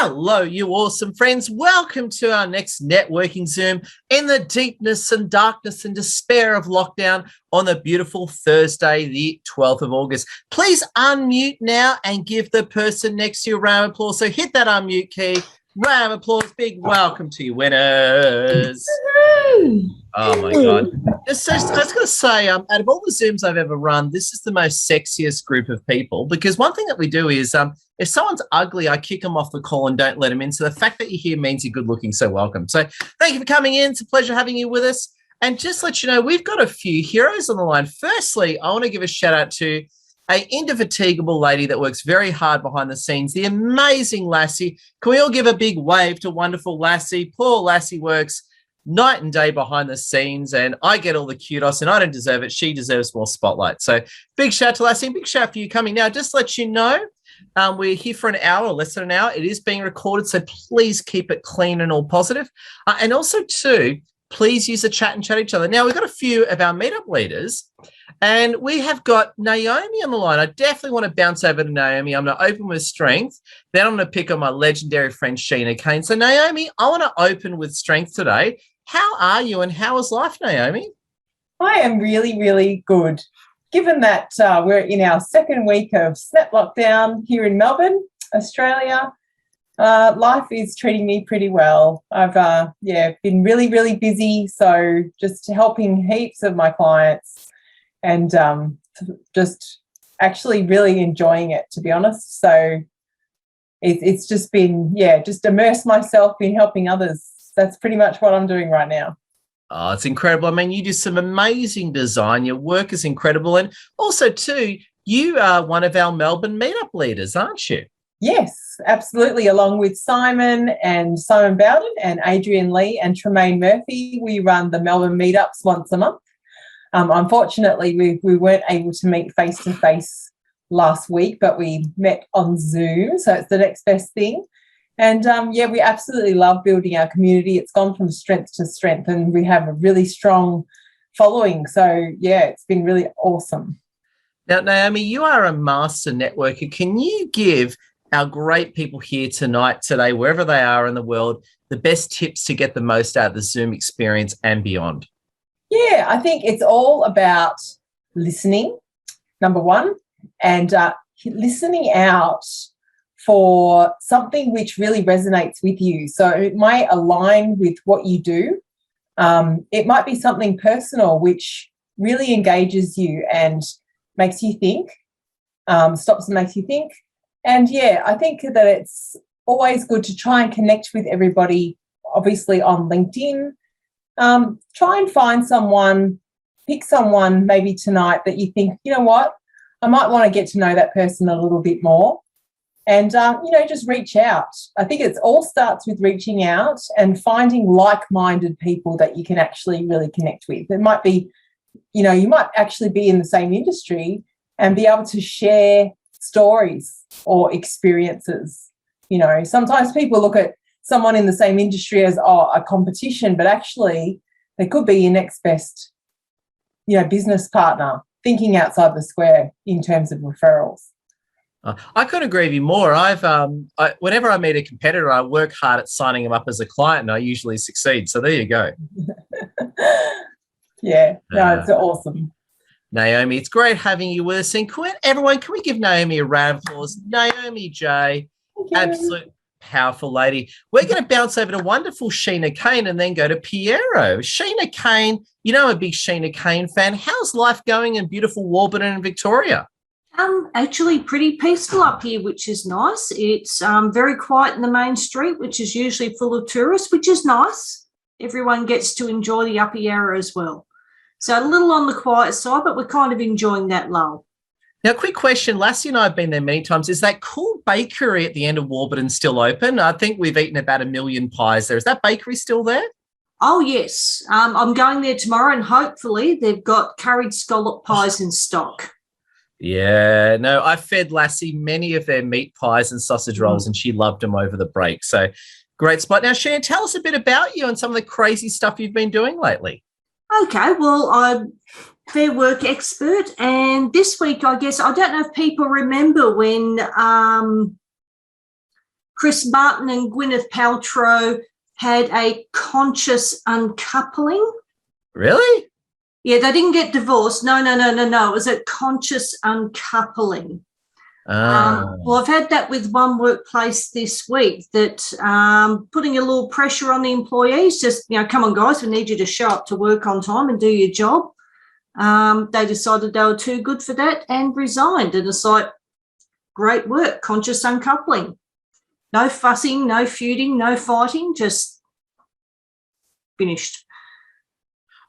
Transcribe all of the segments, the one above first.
Hello, you awesome friends. Welcome to our next networking Zoom in the deepness and darkness and despair of lockdown on the beautiful Thursday, the 12th of August. Please unmute now and give the person next to you a round of applause. So hit that unmute key. Round of applause. Big welcome to you winners. Oh, my God. I was going to say, out of all the Zooms I've ever run, this is the most sexiest group of people because one thing that we do is if someone's ugly, I kick them off the call and don't let them in. So the fact that you're here means you're good looking. So welcome. So thank you for coming in. It's a pleasure having you with us. And just let you know, we've got a few heroes on the line. Firstly, I want to give a shout out to an indefatigable lady that works very hard behind the scenes, the amazing Lassie. Can we all give a big wave to wonderful Lassie? Poor Lassie works night and day behind the scenes, and I get all the kudos, and I don't deserve it. She deserves more spotlight. So big shout out to Lassie, big shout out for you coming. Now, just to let you know, we're here for an hour or less than an hour. It is being recorded, so please keep it clean and all positive. And also, too, please use the chat and chat each other. Now, we've got a few of our meetup leaders, and we have got Naomi on the line. I definitely want to bounce over to Naomi. I'm going to open with strength. Then I'm going to pick on my legendary friend, Sheena Kane. So, Naomi, I want to open with strength today. How are you and how is life, Naomi? I am really, really good. Given that we're in our second week of snap lockdown here in Melbourne, Australia, life is treating me pretty well. I've been really, really busy, so just helping heaps of my clients and just actually really enjoying it, to be honest. So it's just been, just immerse myself in helping others. That's pretty much what I'm doing right now. Oh, it's incredible. I mean, you do some amazing design. Your work is incredible. And also, too, you are one of our Melbourne meetup leaders, aren't you? Yes, absolutely. Along with Simon Bowden and Adrian Lee and Tremaine Murphy, we run the Melbourne meetups once a month. Unfortunately, we weren't able to meet face-to-face last week, but we met on Zoom, so it's the next best thing. And, we absolutely love building our community. It's gone from strength to strength and we have a really strong following. So, it's been really awesome. Now, Naomi, you are a master networker. Can you give our great people here today, wherever they are in the world, the best tips to get the most out of the Zoom experience and beyond? Yeah, I think it's all about listening, number one, and listening out for something which really resonates with you. So it might align with what you do. It might be something personal which really engages you and makes you think, stops and makes you think. And, I think that it's always good to try and connect with everybody, obviously on LinkedIn. Try and find someone, pick someone maybe tonight that you think, you know what, I might want to get to know that person a little bit more. And, just reach out. I think it all starts with reaching out and finding like-minded people that you can actually really connect with. It might be, you might actually be in the same industry and be able to share stories or experiences. Sometimes people look at someone in the same industry as a competition, but actually they could be your next best, business partner, thinking outside the square in terms of referrals. I couldn't agree with you more. Whenever I meet a competitor, I work hard at signing them up as a client, and I usually succeed. So there you go. It's awesome. Naomi, it's great having you with us. And can we give Naomi a round of applause? Naomi J, absolute powerful lady. We're going to bounce over to wonderful Sheena Kane and then go to Piero. Sheena Kane, I'm a big Sheena Kane fan. How's life going in beautiful Warburton and Victoria? Actually pretty peaceful up here, which is nice. It's very quiet in the main street, which is usually full of tourists, which is nice. Everyone gets to enjoy the upper Yarra as well. So a little on the quiet side, but we're kind of enjoying that lull. Now, quick question. Lassie and I have been there many times. Is that cool bakery at the end of Warburton still open? I think we've eaten about 1 million pies there. Is that bakery still there? Oh, yes. I'm going there tomorrow and hopefully they've got curried scallop pies in stock. Yeah, no, I fed Lassie many of their meat pies and sausage rolls and she loved them over the break. So great spot. Now, Sheena, tell us a bit about you and some of the crazy stuff you've been doing lately. Okay, well, I'm Fair Work expert, and this week, I guess, I don't know if people remember when Chris Martin and Gwyneth Paltrow had a conscious uncoupling. Really? Yeah, they didn't get divorced. No. It was a conscious uncoupling. Well, I've had that with one workplace this week, that putting a little pressure on the employees, just, come on, guys, we need you to show up to work on time and do your job. They decided they were too good for that and resigned. And it's like, great work, conscious uncoupling. No fussing, no feuding, no fighting, just finished.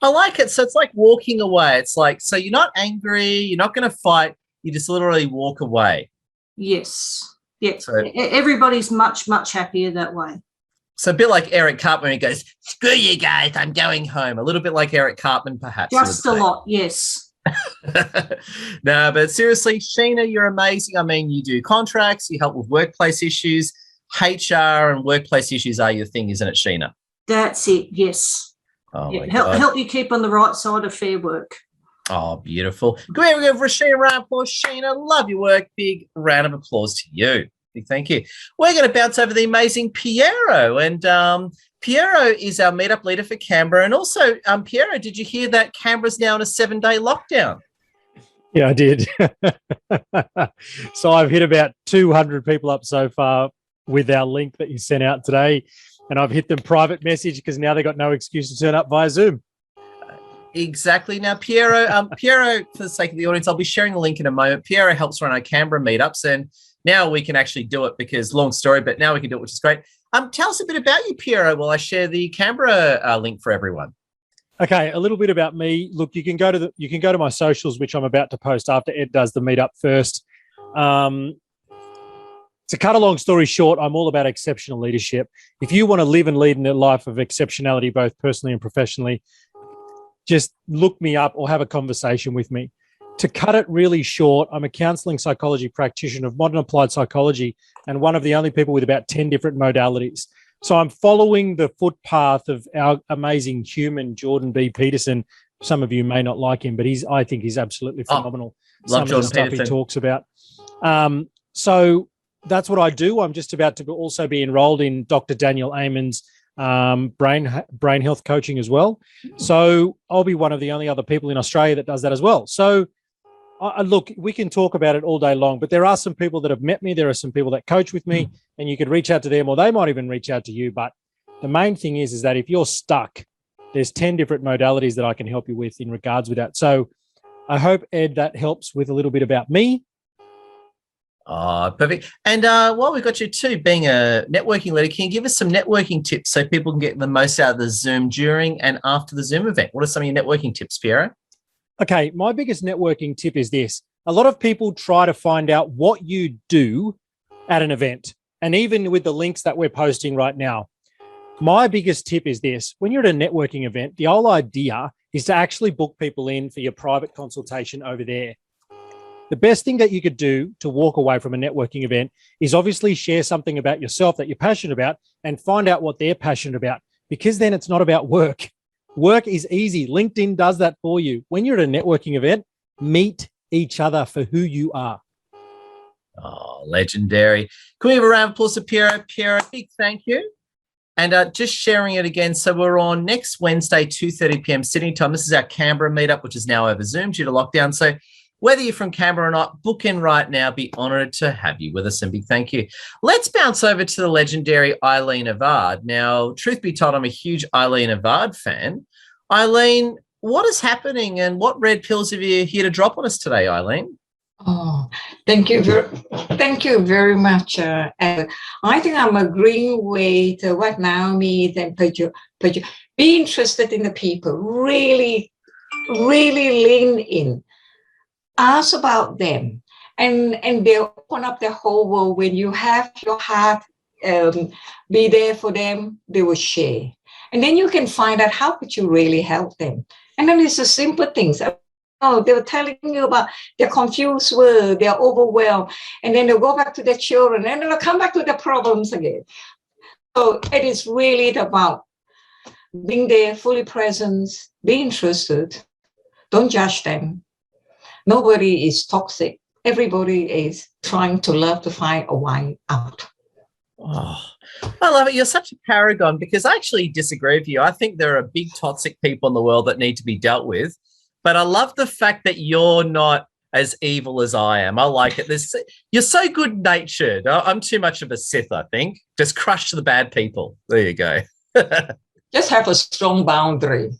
I like it. So it's like walking away. It's like, so you're not angry, you're not going to fight, you just literally walk away. Yes. Yeah. So, everybody's much, much happier that way. So a bit like Eric Cartman, he goes, screw you guys, I'm going home. A little bit like Eric Cartman, perhaps. Just a lot, yes. No, but seriously, Sheena, you're amazing. I mean, you do contracts, you help with workplace issues. HR and workplace issues are your thing, isn't it, Sheena? That's it, yes. Oh, yeah. my God. Help you keep on the right side of fair work. Oh, beautiful. Come here, we go for a Sheena round of applause. Sheena, love your work. Big round of applause to you. Big thank you. We're going to bounce over the amazing Piero. And Piero is our meetup leader for Canberra. And also, Piero, did you hear that Canberra's now in a 7-day lockdown? Yeah, I did. So I've hit about 200 people up so far with our link that you sent out today. And I've hit them private message because now they've got no excuse to turn up via Zoom. Exactly. Now, Piero, for the sake of the audience, I'll be sharing the link in a moment. Piero helps run our Canberra meetups, and now we can actually do it because, long story, but now we can do it, which is great. Tell us a bit about you, Piero, while I share the Canberra link for everyone. Okay, a little bit about me. Look, you can go to my socials, which I'm about to post after Ed does the meetup first. To cut a long story short, I'm all about exceptional leadership. If you want to live and lead in a life of exceptionality, both personally and professionally, just look me up or have a conversation with me. To cut it really short, I'm a counselling psychology practitioner of modern applied psychology and one of the only people with about 10 different modalities. So I'm following the footpath of our amazing human, Jordan B. Peterson. Some of you may not like him, but I think he's absolutely phenomenal. Love Some of the stuff he talks about. So that's what I do. I'm just about to also be enrolled in Dr. Daniel Amen's brain health coaching as well. So I'll be one of the only other people in Australia that does that as well. So look, we can talk about it all day long, but there are some people that have met me. There are some people that coach with me, and you could reach out to them, or they might even reach out to you. But the main thing is that if you're stuck, there's 10 different modalities that I can help you with in regards with that. So I hope, Ed, that helps with a little bit about me. Oh, perfect. And while we've got you too, being a networking leader, can you give us some networking tips so people can get the most out of the Zoom during and after the Zoom event? What are some of your networking tips, Piero? Okay, my biggest networking tip is this. A lot of people try to find out what you do at an event. And even with the links that we're posting right now, my biggest tip is this. When you're at a networking event, the whole idea is to actually book people in for your private consultation over there. The best thing that you could do to walk away from a networking event is obviously share something about yourself that you're passionate about and find out what they're passionate about, because then it's not about work. Work is easy. LinkedIn does that for you. When you're at a networking event, meet each other for who you are. Oh, legendary. Can we have a round of applause to Piero? Piero, big thank you. And just sharing it again. So we're on next Wednesday, 2:30 p.m. Sydney time. This is our Canberra meetup, which is now over Zoom due to lockdown. So whether you're from Canberra or not, book in right now. Be honoured to have you with us, and big thank you. Let's bounce over to the legendary Eileen Avard. Now, truth be told, I'm a huge Eileen Avard fan. Eileen, what is happening and what red pills have you here to drop on us today, Eileen? Oh, thank you very much. I think I'm agreeing with what Naomi and Pedro. Be interested in the people. Really lean in. Ask about them, and they'll open up their whole world. When you have your heart, be there for them, they will share. And then you can find out how could you really help them. And then it's the simple things. Oh, they were telling you about their confused world, they're overwhelmed, and then they'll go back to their children, and then they'll come back to their problems again. So it is really about being there, fully present, be interested, don't judge them. Nobody is toxic. Everybody is trying to love to find a way out. Oh, I love it. You're such a paragon because I actually disagree with you. I think there are big toxic people in the world that need to be dealt with. But I love the fact that you're not as evil as I am. I like it. You're so good natured. I'm too much of a Sith, I think. Just crush the bad people. There you go. Just have a strong boundary.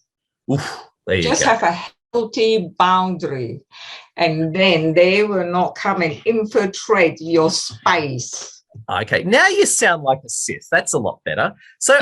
Oof, there you Just go. have a healthy boundary. And then they will not come and infiltrate your space. Okay, now you sound like a Sith. That's a lot better. So,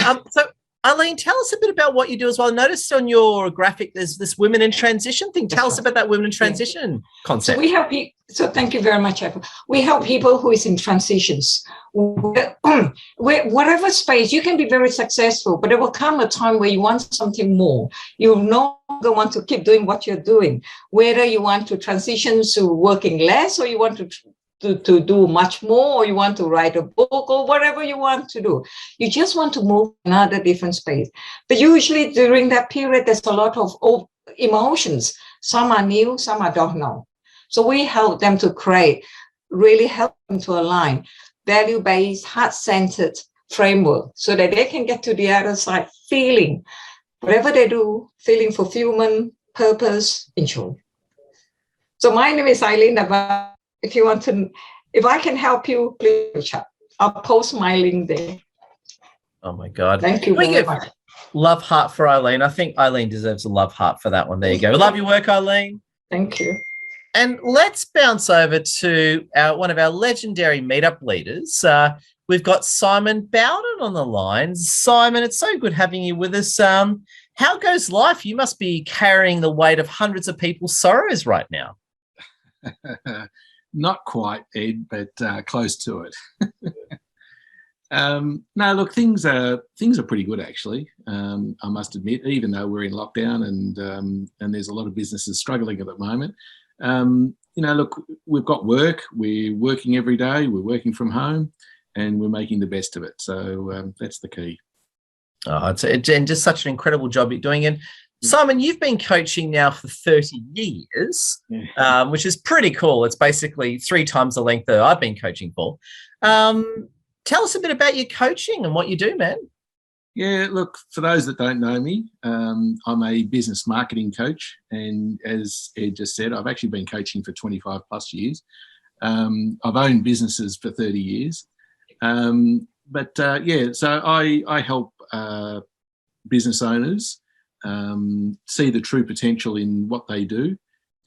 Eileen, tell us a bit about what you do as well. I noticed on your graphic there's this women in transition thing. Tell us about that women in transition concept. So we help people. So thank you very much, Apple. We help people who is in transitions. Whatever space, you can be very successful, but there will come a time where you want something more. You no longer want to keep doing what you're doing, whether you want to transition to working less or you want to do much more, or you want to write a book, or whatever you want to do. You just want to move another different space. But usually during that period, there's a lot of emotions. Some are new, some are don't know. So we help them to create, really help them to align value-based, heart-centered framework so that they can get to the other side feeling whatever they do, feeling fulfillment, purpose, and joy. So my name is Eileen Navarro. If I can help you, please reach out. I'll post my link there. Oh my God. Thank you very much. Love heart for Eileen. I think Eileen deserves a love heart for that one. There you go. Love your work, Eileen. Thank you. And let's bounce over to one of our legendary meetup leaders. We've got Simon Bowden on the line. Simon, it's so good having you with us. How goes life? You must be carrying the weight of hundreds of people's sorrows right now. Not quite, Ed, but close to it. No, look, things are pretty good actually. I must admit, even though we're in lockdown and there's a lot of businesses struggling at the moment. Look, we've got work. We're working every day. We're working from home, and we're making the best of it. So that's the key. Oh, and just such an incredible job you're doing. And Simon, you've been coaching now for 30 years, which is pretty cool. It's basically 3 times the length that I've been coaching for. Tell us a bit about your coaching and what you do, man. Yeah, look, for those that don't know me, I'm a business marketing coach. And as Ed just said, I've actually been coaching for 25 plus years. I've owned businesses for 30 years. So I help business owners see the true potential in what they do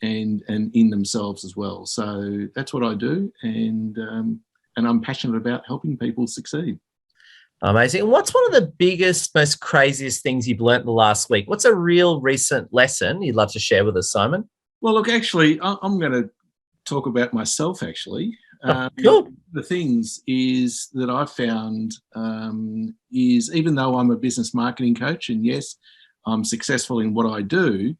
and in themselves as well. So that's what I do, and I'm passionate about helping people succeed. Amazing. And what's one of the biggest, most craziest things you've learnt in the last week? What's a real recent lesson you'd love to share with us, Simon? Well, look, actually, I'm going to talk about myself, actually. Cool. The things is that I've found is, even though I'm a business marketing coach, and yes, I'm successful in what I do,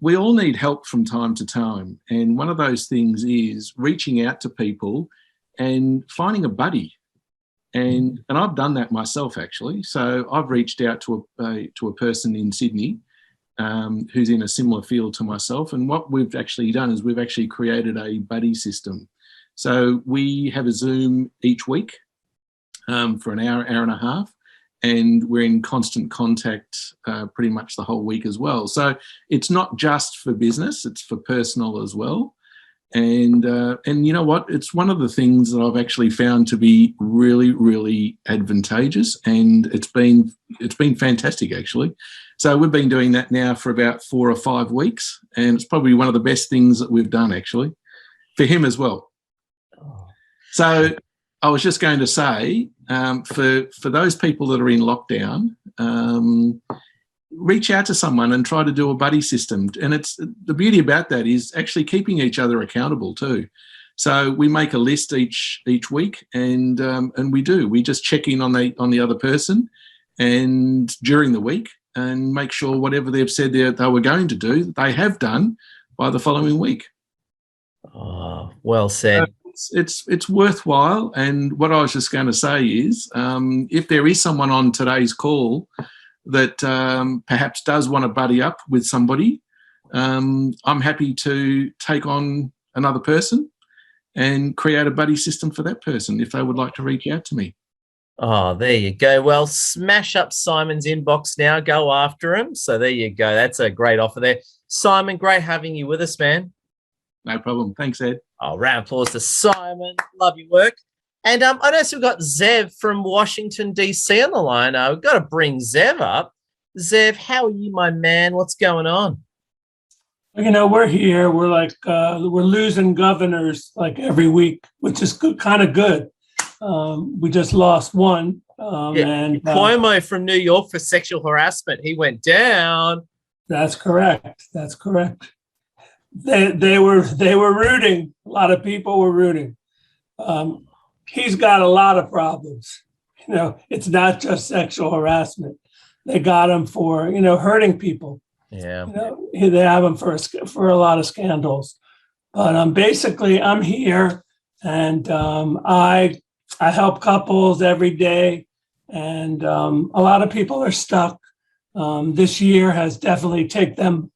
we all need help from time to time. And one of those things is reaching out to people and finding a buddy. And I've done that myself, actually. So I've reached out to a person in Sydney who's in a similar field to myself. And what we've actually done is we've actually created a buddy system. So we have a Zoom each week for an hour, hour and a half. And we're in constant contact pretty much the whole week as well. So it's not just for business, it's for personal as well. And you know what? It's one of the things that I've actually found to be really, really advantageous, and it's been fantastic actually. So we've been doing that now for about 4 or 5 weeks, and it's probably one of the best things that we've done actually for him as well. So I was just going to say, for those people that are in lockdown, reach out to someone and try to do a buddy system. And it's the beauty about that is actually keeping each other accountable too. So we make a list each week, and we just check in on the other person and during the week, and make sure whatever they've said they were going to do, they have done by the following week. Oh, well said. It's worthwhile. And what I was just going to say is, if there is someone on today's call that perhaps does want to buddy up with somebody, I'm happy to take on another person and create a buddy system for that person if they would like to reach out to me. Oh, there you go. Well, smash up Simon's inbox now. Go after him. So there you go. That's a great offer there. Simon, great having you with us, man. No problem. Thanks, Ed. Oh, round of applause to Simon. Love your work. And I notice we've got Zev from Washington, D.C. on the line. We've got to bring Zev up. Zev, how are you, my man? What's going on? You know, we're here. We're like, we're losing governors like every week, which is kind of good. We just lost one. And Cuomo from New York for sexual harassment. He went down. That's correct. That's correct. They were rooting. A lot of people were rooting. He's got a lot of problems. You know, it's not just sexual harassment. They got him for, you know, hurting people. Yeah. You know, they have him for a lot of scandals. But basically, I'm here, and I help couples every day, and a lot of people are stuck. This year has definitely taken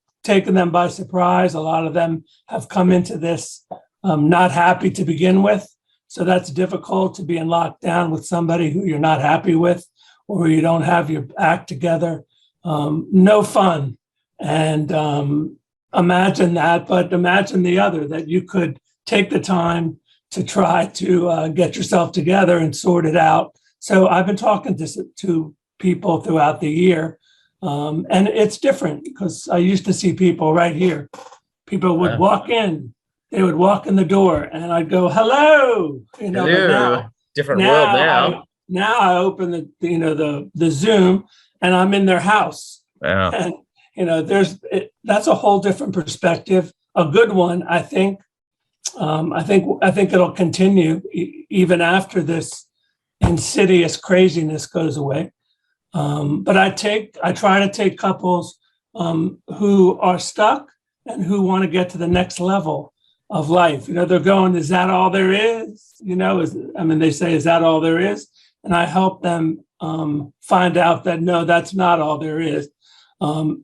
them by surprise. A lot of them have come into this not happy to begin with. So that's difficult to be in lockdown with somebody who you're not happy with, or you don't have your act together. No fun. And imagine that, but imagine the other, that you could take the time to try to get yourself together and sort it out. So I've been talking to people throughout the year, and it's different because I used to see people right here. People would walk in, they would walk in the door, and I'd go, "Hello," you know. Hello. Different world now. Now I open the Zoom, and I'm in their house. Wow. And you know, that's a whole different perspective, a good one, I think. I think it'll continue even after this insidious craziness goes away. But I try to take couples who are stuck and who want to get to the next level of life. You know, they're going, is that all there is? You know, they say, is that all there is? And I help them find out that, no, that's not all there is.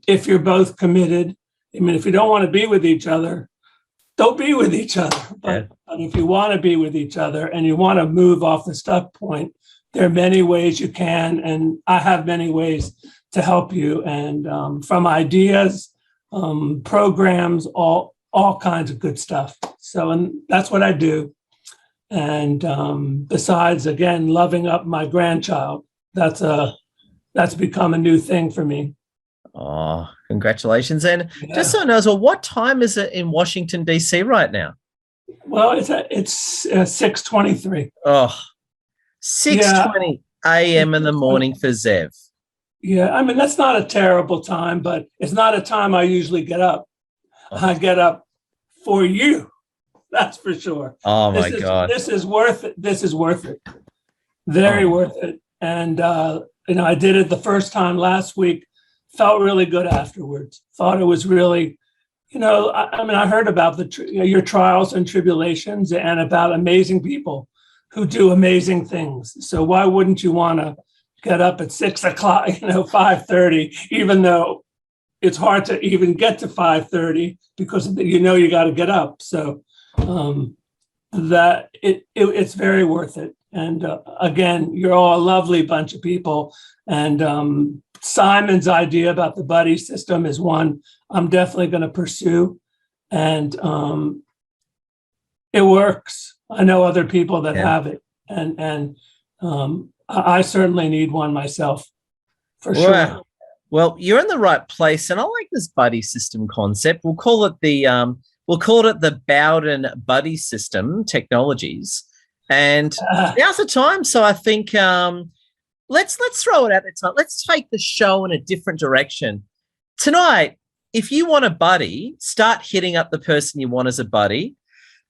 If you're both committed, if you don't want to be with each other, don't be with each other. But if you want to be with each other and you want to move off the stuck point, there are many ways you can. And I have many ways to help you. And from ideas, programs, all kinds of good stuff. So, and that's what I do. And besides, again, loving up my grandchild, that's become a new thing for me. Oh, congratulations. And just so I know as well, what time is it in Washington, D.C. right now? Well, it's 6:23. Oh, 6:20 a.m. in the morning for Zev. Yeah, that's not a terrible time, but it's not a time I usually get up. I get up for you. That's for sure. Oh, my God. This is worth it. This is worth it. Very worth it. And, I did it the first time last week. Felt really good afterwards. Thought it was really, I heard about your trials and tribulations and about amazing people who do amazing things. So why wouldn't you want to get up at 6 o'clock, 5:30, even though it's hard to even get to 5:30 because you got to get up. So that it's very worth it. And again, you're all a lovely bunch of people. And Simon's idea about the buddy system is one I'm definitely going to pursue. And it works. I know other people that have it. And I certainly need one myself, for sure. Well, you're in the right place. And I like this buddy system concept. We'll call it the Bowden Buddy System Technologies. And now's the time. So I think let's throw it out there. Let's take the show in a different direction. Tonight, if you want a buddy, start hitting up the person you want as a buddy.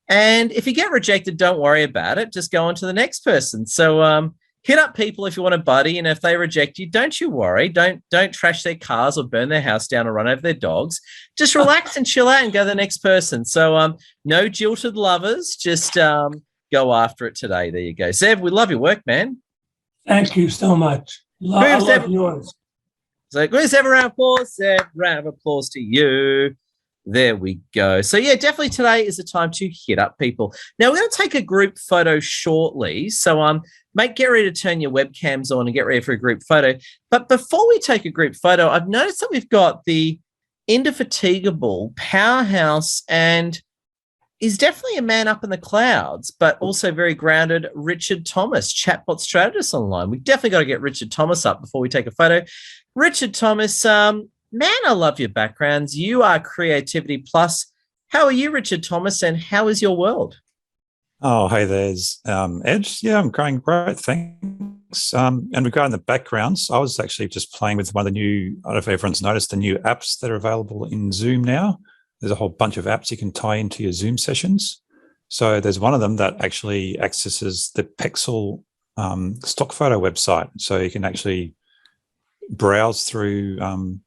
And if you get rejected, don't worry about it. Just go on to the next person. So hit up people if you want a buddy. And if they reject you, don't you worry. Don't trash their cars or burn their house down or run over their dogs. Just relax and chill out and go to the next person. So no jilted lovers. Just go after it today. There you go. Zev, we love your work, man. Thank you so much. I love yours. So give Zev a round of applause. Zev, round of applause to you. There we go. So, yeah, definitely today is the time to hit up people. Now, we're going to take a group photo shortly. So, mate, get ready to turn your webcams on and get ready for a group photo. But before we take a group photo, I've noticed that we've got the indefatigable powerhouse and he's definitely a man up in the clouds, but also very grounded Richard Thomas, chatbot strategist online. We've definitely got to get Richard Thomas up before we take a photo. Richard Thomas, man, I love your backgrounds. You are Creativity Plus. How are you, Richard Thomas, and how is your world? Oh, hey, there's Ed. Yeah, I'm going great, thanks. And regarding the backgrounds, I was actually just playing with one of the new, I don't know if everyone's noticed, the new apps that are available in Zoom now. There's a whole bunch of apps you can tie into your Zoom sessions. So there's one of them that actually accesses the Pexel stock photo website. So you can actually browse through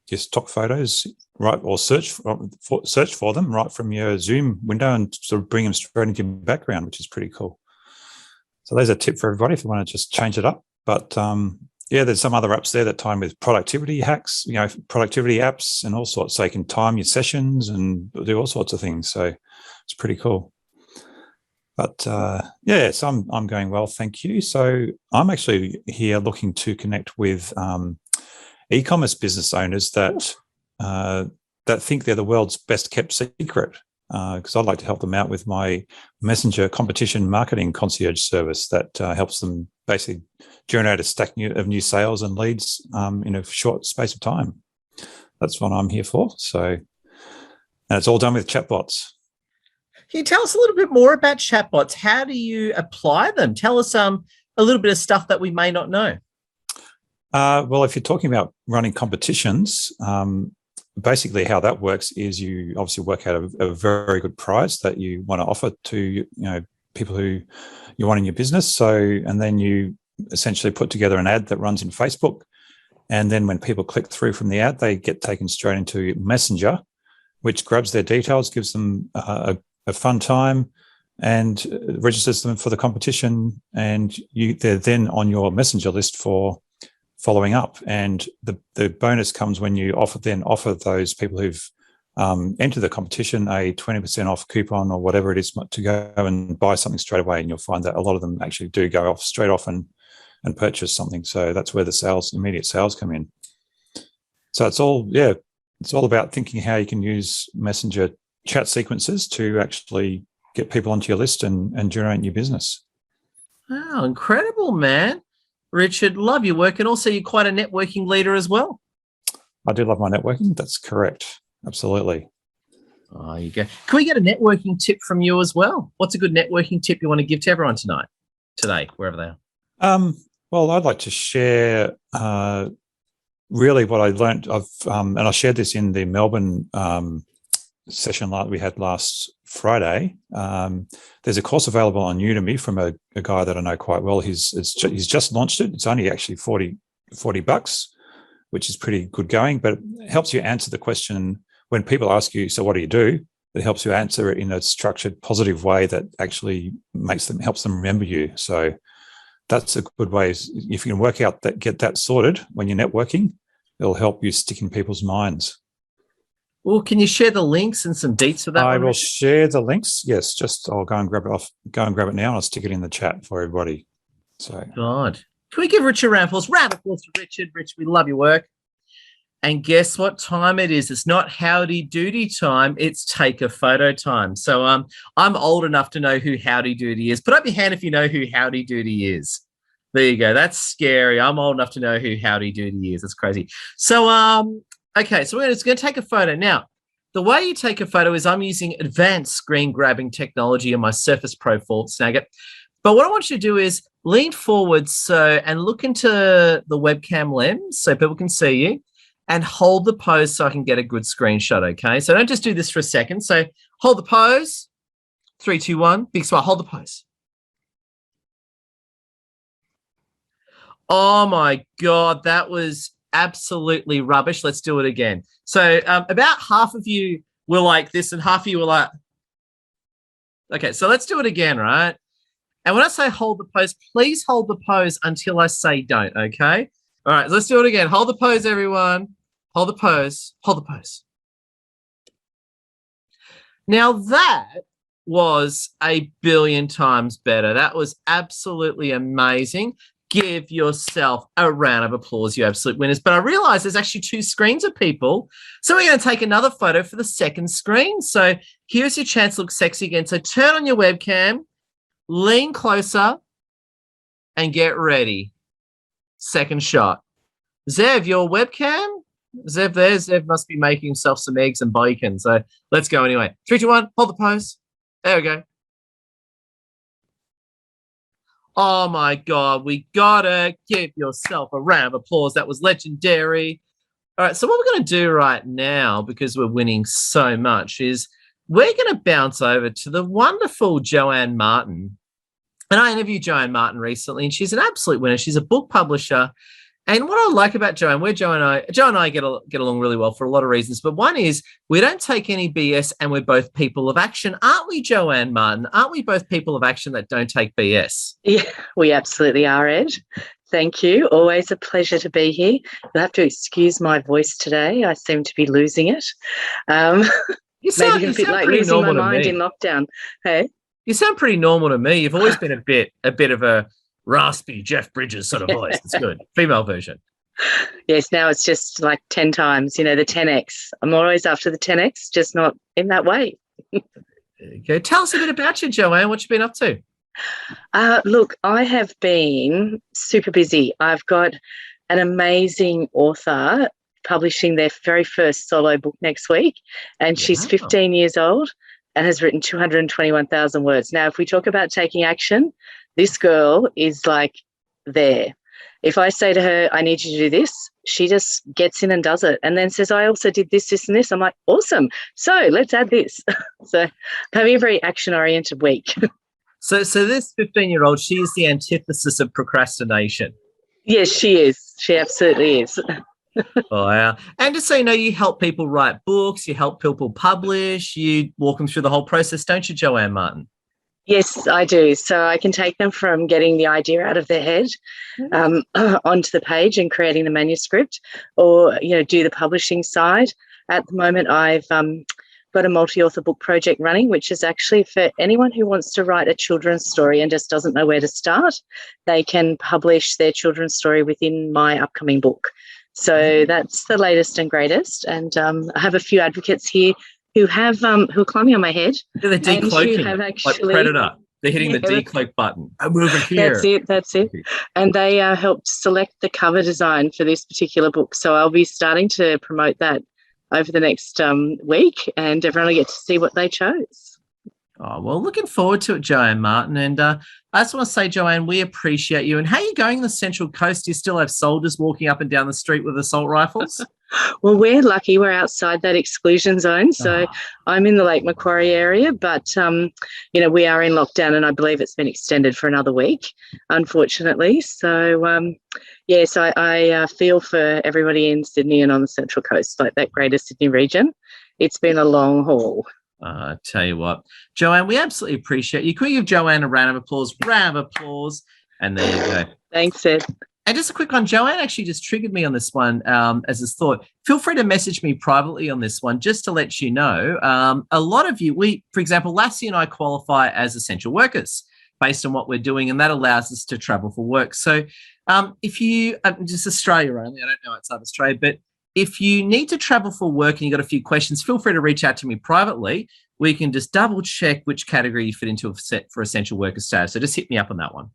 your stock photos, right, or search for them right from your Zoom window and sort of bring them straight into your background, which is pretty cool. So there's a tip for everybody if you want to just change it up. But yeah, there's some other apps there that time with productivity hacks, productivity apps and all sorts. So you can time your sessions and do all sorts of things. So it's pretty cool. But yeah, so I'm going well, thank you. So I'm actually here looking to connect with e-commerce business owners that think they're the world's best kept secret, because I'd like to help them out with my Messenger competition marketing concierge service that helps them basically generate a stack of new sales and leads in a short space of time. That's what I'm here for. So, and it's all done with chatbots. Can you tell us a little bit more about chatbots? How do you apply them? Tell us a little bit of stuff that we may not know. Well, if you're talking about running competitions, basically how that works is you obviously work out a very good prize that you want to offer to people who you want in your business. So, and then you essentially put together an ad that runs in Facebook, and then when people click through from the ad, they get taken straight into Messenger, which grabs their details, gives them a fun time, and registers them for the competition, and they're then on your Messenger list for following up. And the bonus comes when you offer those people who've entered the competition a 20% off coupon or whatever it is to go and buy something straight away. And you'll find that a lot of them actually do go off straight off and purchase something. So that's where the immediate sales come in. So it's all about thinking how you can use Messenger chat sequences to actually get people onto your list and generate new business. Wow, incredible, man. Richard, love your work. And also you're quite a networking leader as well. I do love my networking. That's correct. Absolutely. Oh, you go. Can we get a networking tip from you as well? What's a good networking tip you want to give to everyone today, wherever they are? Well, I'd like to share really what I learned and I shared this in the Melbourne session we had last Friday. There's a course available on Udemy from a guy that I know quite well. He's just launched it. It's only actually $40, which is pretty good going, but it helps you answer the question when people ask you, so what do you do? It helps you answer it in a structured, positive way that actually helps them remember you. So that's a good way. If you can work out get that sorted when you're networking, it'll help you stick in people's minds. Well, can you share the links and some deets for that? I will share the links. Yes, I'll go and grab it now and I'll stick it in the chat for everybody. So God. Can we give Richard a round of applause? Round of applause for Richard. Rich, we love your work. And guess what time it is? It's not howdy doody time. It's take a photo time. So I'm old enough to know who howdy doody is. Put up your hand if you know who howdy doody is. There you go. That's scary. I'm old enough to know who howdy doody is. That's crazy. So okay, so we're just going to take a photo. Now, the way you take a photo is I'm using advanced screen grabbing technology on my Surface Pro 4 Snagit. But what I want you to do is lean forward and look into the webcam lens so people can see you, and hold the pose so I can get a good screenshot, okay? So don't just do this for a second. So hold the pose. 3, 2, 1. Big smile. Hold the pose. Oh, my God. That was absolutely rubbish. Let's do it again. So about half of you were like this and half of you were like, okay, so let's do it again, right? And when I say hold the pose, please hold the pose until I say don't, okay? All right, let's do it again. Hold the pose, everyone. Hold the pose. Hold the pose. Now that was a billion times better. That was absolutely amazing. Give yourself a round of applause, you absolute winners. But I realize there's actually 2 screens of people. So we're going to take another photo for the second screen. So here's your chance to look sexy again. So turn on your webcam, lean closer, and get ready. Second shot. Zev, your webcam? Zev there. Zev must be making himself some eggs and bacon. So let's go anyway. 3, 2, 1, hold the pose. There we go. Oh my God, we gotta give yourself a round of applause. That was legendary. All right, so what we're gonna do right now, because we're winning so much, is we're gonna bounce over to the wonderful Joanne Martin. And I interviewed Joanne Martin recently, and she's an absolute winner. She's a book publisher. And what I like about Joanne, Joe and I get along really well for a lot of reasons. But one is we don't take any BS, and we're both people of action. Aren't we, Joanne Martin? Aren't we both people of action that don't take BS? Yeah, we absolutely are, Ed. Thank you. Always a pleasure to be here. You'll have to excuse my voice today. I seem to be losing it. Maybe a bit like losing my mind in lockdown. Hey, you sound pretty normal to me. You've always been a bit of a raspy Jeff Bridges sort of voice. It's good. Female version. Yes, now it's just like 10 times, the 10X. I'm always after the 10X, just not in that way. Okay. Tell us a bit about you, Joanne. What you been up to? Look, I have been super busy. I've got an amazing author publishing their very first solo book next week, and she's 15 years old and has written 221,000 words. Now, if we talk about taking action, this girl is like there. If I say to her, I need you to do this, she just gets in and does it, and then says, I also did this, this, and this. I'm like, awesome. So let's add this. So having a very action-oriented week. So this 15-year-old, she is the antithesis of procrastination. Yes, she is. She absolutely is. Oh, yeah. And just so you know, you help people write books, you help people publish, you walk them through the whole process, don't you, Joanne Martin? Yes, I do. So I can take them from getting the idea out of their head onto the page and creating the manuscript, or, do the publishing side. At the moment, I've got a multi-author book project running, which is actually for anyone who wants to write a children's story and just doesn't know where to start. They can publish their children's story within my upcoming book. So that's the latest and greatest. And I have a few advocates here who are climbing on my head. They're decloaking, like Predator. They're hitting the decloak button. I'm over here. That's it. And they helped select the cover design for this particular book. So I'll be starting to promote that over the next week, and everyone will get to see what they chose. Oh, well, looking forward to it, Joanne Martin. And I just want to say, Joanne, we appreciate you. And how are you going the Central Coast? Do you still have soldiers walking up and down the street with assault rifles? Well, we're lucky. We're outside that exclusion zone. So I'm in the Lake Macquarie area, but, we are in lockdown, and I believe it's been extended for another week, unfortunately. So, so I feel for everybody in Sydney and on the Central Coast, like that Greater Sydney region. It's been a long haul. I tell you what, Joanne, we absolutely appreciate you. Can we give Joanne a round of applause? Round of applause. And there you go. Thanks, Ed. And just a quick one, Joanne actually just triggered me on this one as a thought. Feel free to message me privately on this one, just to let you know. A lot of you, for example, Lassie and I qualify as essential workers based on what we're doing, and that allows us to travel for work. So if you, just Australia only, I don't know outside Australia, but if you need to travel for work and you've got a few questions, feel free to reach out to me privately. We can just double check which category you fit into for essential worker status. So just hit me up on that one.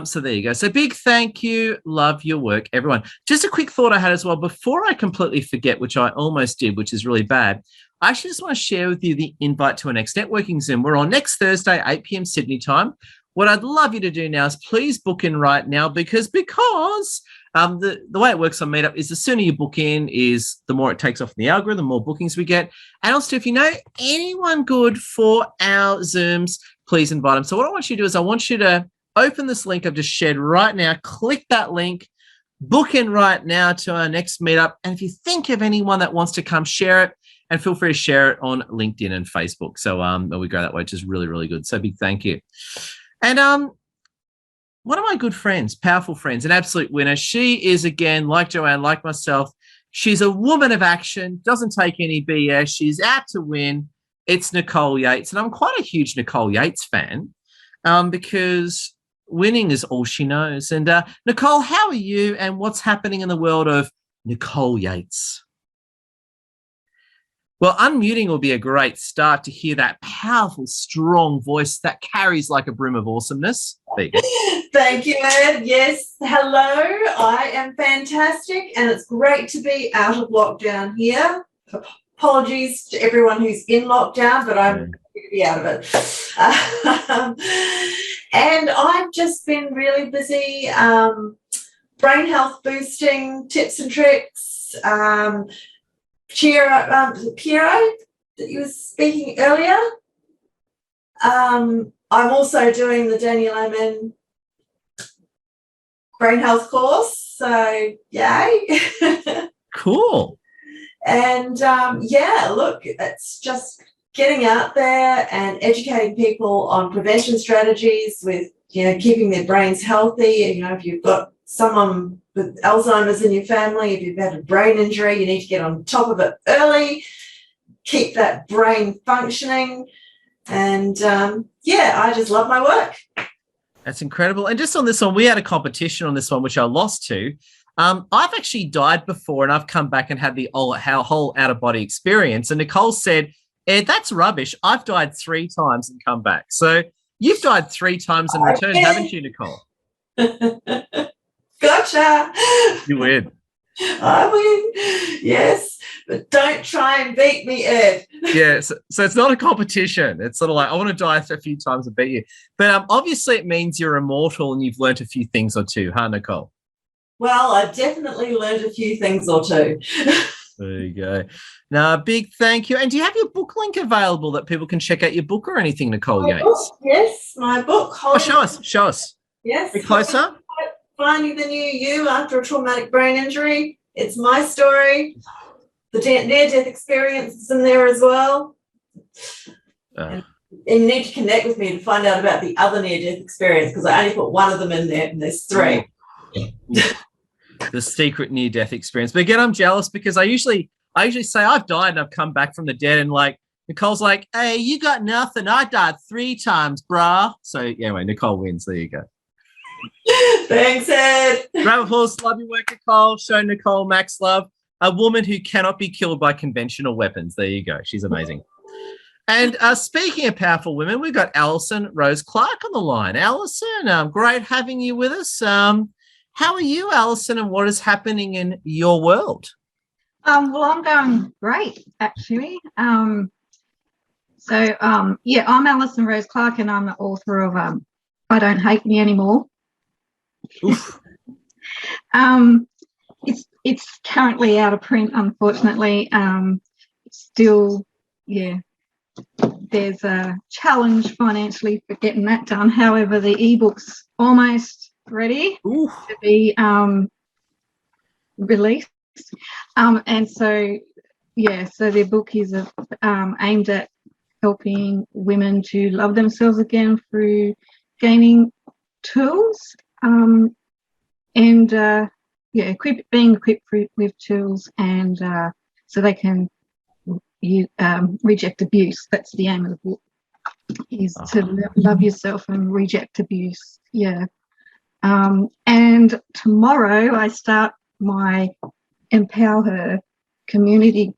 So there you go. So big thank you. Love your work, everyone. Just a quick thought I had as well, before I completely forget, which I almost did, which is really bad. I actually just want to share with you the invite to our next networking Zoom. We're on next Thursday, 8 p.m. Sydney time. What I'd love you to do now is please book in right now, because the way it works on Meetup is the sooner you book in is the more it takes off in the algorithm, the more bookings we get. And also, if you know anyone good for our Zooms, please invite them. So what I want you to do is I want you to open this link I've just shared right now, click that link, book in right now to our next Meetup. And if you think of anyone that wants to come, share it, and feel free to share it on LinkedIn and Facebook. So we grow that way, which is really, really good. So big thank you. And one of my good friends, powerful friends, an absolute winner. She is, again, like Joanne, like myself, she's a woman of action, doesn't take any BS. She's out to win. It's Nicole Yates, and I'm quite a huge Nicole Yates fan because winning is all she knows. And Nicole, how are you, and what's happening in the world of Nicole Yates? Well, unmuting will be a great start to hear that powerful, strong voice that carries like a broom of awesomeness. There you go. Thank you, Ed. Yes, hello. I am fantastic, and it's great to be out of lockdown here. Apologies to everyone who's in lockdown, but I'm happy to be out of it. And I've just been really busy brain health boosting tips and tricks. Piero, that you were speaking earlier. I'm also doing the Daniel Amen brain health course, so yay. Cool. And look, it's just getting out there and educating people on prevention strategies with, keeping their brains healthy. If you've got someone with Alzheimer's in your family, if you've had a brain injury, you need to get on top of it early, keep that brain functioning. And I just love my work. That's incredible. And just on this one, we had a competition on this one, which I lost to. I've actually died before, and I've come back and had the whole out-of-body experience. And Nicole said, Ed, that's rubbish. I've died 3 times and come back. So you've died 3 times in return, haven't you, Nicole? Gotcha. You win. I win. Yes, but don't try and beat me, Ed. Yeah, so it's not a competition. It's sort of like, I want to die a few times and beat you. But obviously it means you're immortal and you've learnt a few things or two, huh, Nicole? Well, I definitely learned a few things or two. There you go. Now, a big thank you. And do you have your book link available that people can check out your book or anything, Nicole Yates? Book, yes, my book. Show us. Yes. Be closer. Finding the New You After a Traumatic Brain Injury. It's my story. The near-death experience is in there as well. And you need to connect with me to find out about the other near-death experience, because I only put one of them in there, and there's 3. The secret near-death experience. But again, I'm jealous because I usually say I've died and I've come back from the dead, and like Nicole's like, hey, you got nothing. I died 3 times, brah. So anyway, Nicole wins. There you go. Thanks, Ed. Round of applause. Love your work, Nicole. Show Nicole max love. A woman who cannot be killed by conventional weapons. There you go. She's amazing. And speaking of powerful women, we've got Alison Rose Clark on the line. Alison, great having you with us. How are you, Alison, and what is happening in your world? Well, I'm going great, actually. I'm Alison Rose Clark, and I'm the author of I Don't Hate Me Anymore. It's currently out of print, unfortunately. Still, there's a challenge financially for getting that done. However, the ebook's almost ready to be released. And so the book is aimed at helping women to love themselves again through gaining tools being equipped with tools, and so they can reject abuse. That's the aim of the book, is to love yourself and reject abuse. And tomorrow I start my Empower Her community,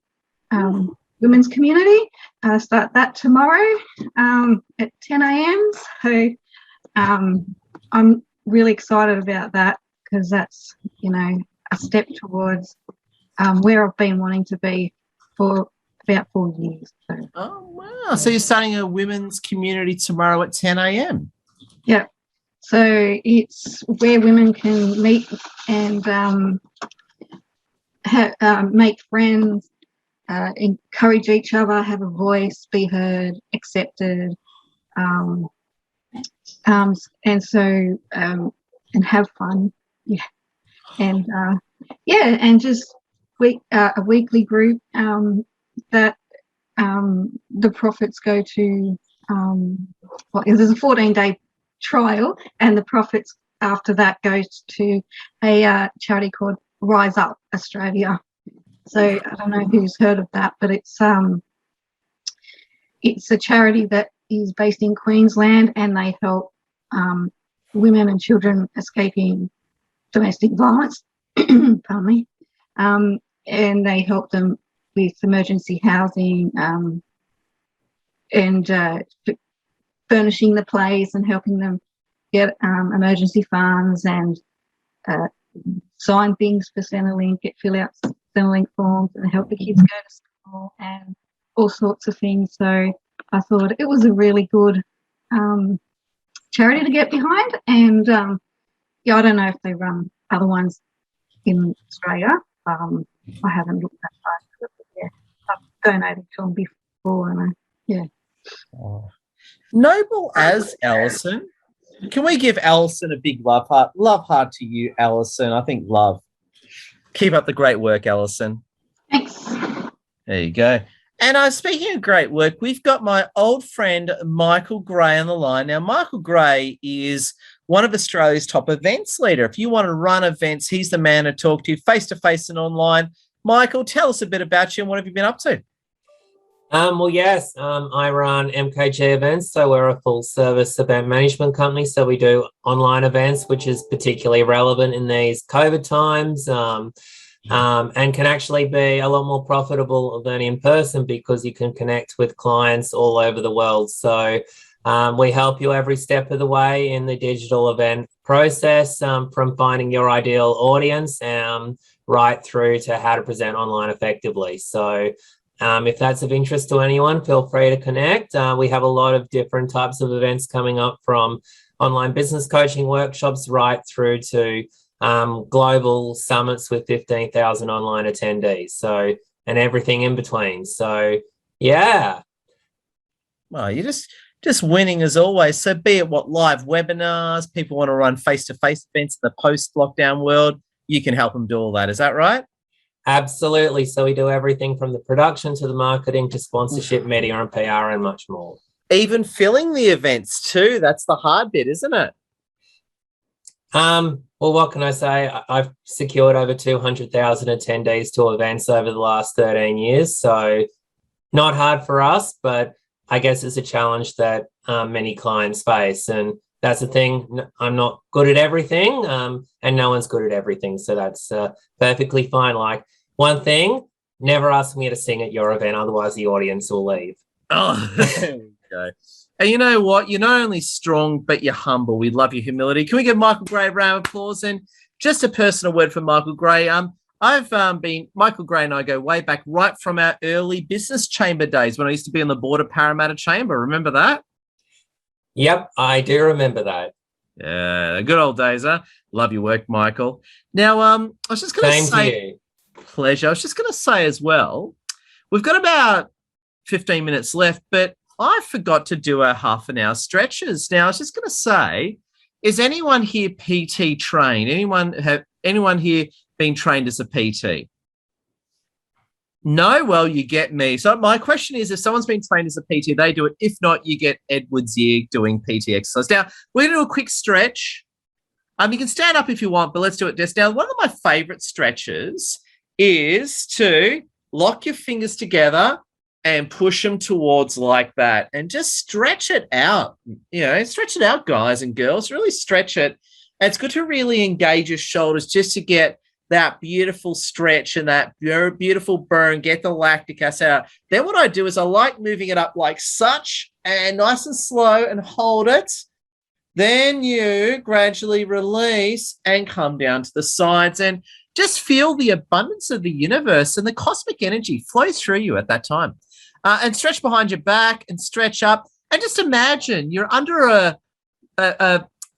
women's community. I start that tomorrow at 10 a.m. So I'm really excited about that, because that's, a step towards where I've been wanting to be for about 4 years. So. Oh, wow. So you're starting a women's community tomorrow at 10 a.m. Yeah. So it's where women can meet and make friends, encourage each other, have a voice, be heard, accepted, and have fun. And just a weekly group that the profits go to. There's a 14-day trial, and the profits after that goes to a charity called Rise Up Australia. So I don't know who's heard of that, but it's it's a charity that is based in Queensland, and they help women and children escaping domestic violence. Pardon me. And they help them with emergency housing and furnishing the place and helping them get emergency funds and sign things for Centrelink, fill out Centrelink forms and help the kids go to school and all sorts of things. So I thought it was a really good charity to get behind. And I don't know if they run other ones in Australia. I haven't looked that far, but yeah, I've donated to them before, and Noble as Alison. Can we give Alison a big love heart? Love heart to you, Alison. I think love. Keep up the great work, Alison. Thanks. There you go. And speaking of great work, we've got my old friend Michael Gray on the line. Now, Michael Gray is one of Australia's top events leader. If you want to run events, he's the man to talk to, face-to-face and online. Michael, tell us a bit about you and what have you been up to? Well, yes, I run MKG Events, so we're a full-service event management company. So we do online events, which is particularly relevant in these COVID times, and can actually be a lot more profitable than in person because you can connect with clients all over the world. So we help you every step of the way in the digital event process, from finding your ideal audience right through to how to present online effectively. So if that's of interest to anyone, feel free to connect. We have a lot of different types of events coming up, from online business coaching workshops right through to global summits with 15,000 online attendees. So, and everything in between. So, yeah. Well, you're just winning as always. So be it what live webinars, people want to run face-to-face events in the post-lockdown world, you can help them do all that. Is that right? Absolutely. So we do everything from the production to the marketing to sponsorship, media and PR and much more. Even filling the events too. That's the hard bit, isn't it? Well, what can I say? I've secured over 200,000 attendees to events over the last 13 years. So not hard for us, but I guess it's a challenge that many clients face. And that's the thing. I'm not good at everything, and no one's good at everything. So that's perfectly fine. Like, one thing, never ask me to sing at your event, otherwise the audience will leave. Oh, there we go. And you know what? You're not only strong, but you're humble. We love your humility. Can we give Michael Gray a round of applause? And just a personal word for Michael Gray. Michael Gray and I go way back, right from our early business chamber days when I used to be on the board of Parramatta Chamber. Remember that? Yep, I do remember that. Yeah, good old days, huh? Love your work, Michael. Now, I was just going to say, pleasure. I was just going to say as well, we've got about 15 minutes left, but I forgot to do our half an hour stretches. Now, I was just going to say, is anyone here PT trained? Anyone here been trained as a PT? No? Well, you get me. So my question is, if someone's been trained as a PT, they do it. If not, you get Edward Zieg doing PT exercise. Now, we're going to do a quick stretch. You can stand up if you want, but let's do it just now. One of my favorite stretches is to lock your fingers together and push them towards like that and just stretch it out. Stretch it out, guys and girls. Really stretch it. And it's good to really engage your shoulders just to get that beautiful stretch and that beautiful burn, get the lactic acid out. Then what I do is I like moving it up like such and nice and slow and hold it. Then you gradually release and come down to the sides and just feel the abundance of the universe and the cosmic energy flow through you at that time. And stretch behind your back and stretch up. And just imagine you're under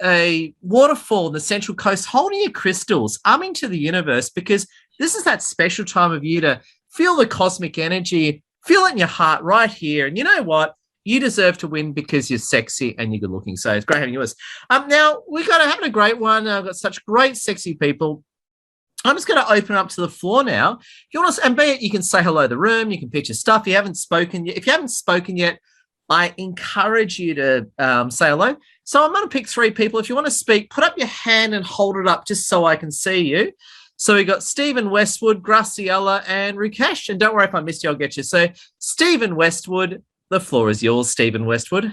a waterfall on the Central Coast holding your crystals, umming to the universe, because this is that special time of year to feel the cosmic energy, feel it in your heart right here. And you know what? You deserve to win because you're sexy and you're good looking. So it's great having you with us. Now, we're going to have a great one. I've got such great, sexy people. I'm just going to open up to the floor now. If you want to, and be it, you can say hello to the room. You can pitch your stuff. If you haven't spoken yet, I encourage you to say hello. So I'm going to pick 3 people. If you want to speak, put up your hand and hold it up just so I can see you. So we got Stephen Westwood, Graciela, and Rukesh. And don't worry if I missed you, I'll get you. So Stephen Westwood, The floor is yours, Stephen Westwood.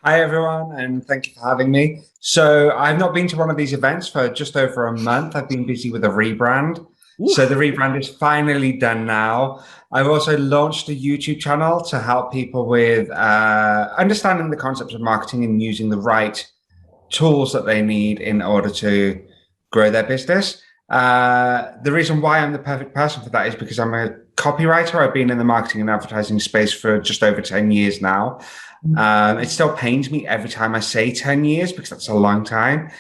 Hi, everyone, and thank you for having me. So I've not been to one of these events for just over a month. I've been busy with a rebrand. Ooh. So the rebrand is finally done now. I've also launched a YouTube channel to help people with understanding the concepts of marketing and using the right tools that they need in order to grow their business. The reason why I'm the perfect person for that is because I'm a copywriter. I've been in the marketing and advertising space for just over 10 years now. It still pains me every time I say 10 years because that's a long time.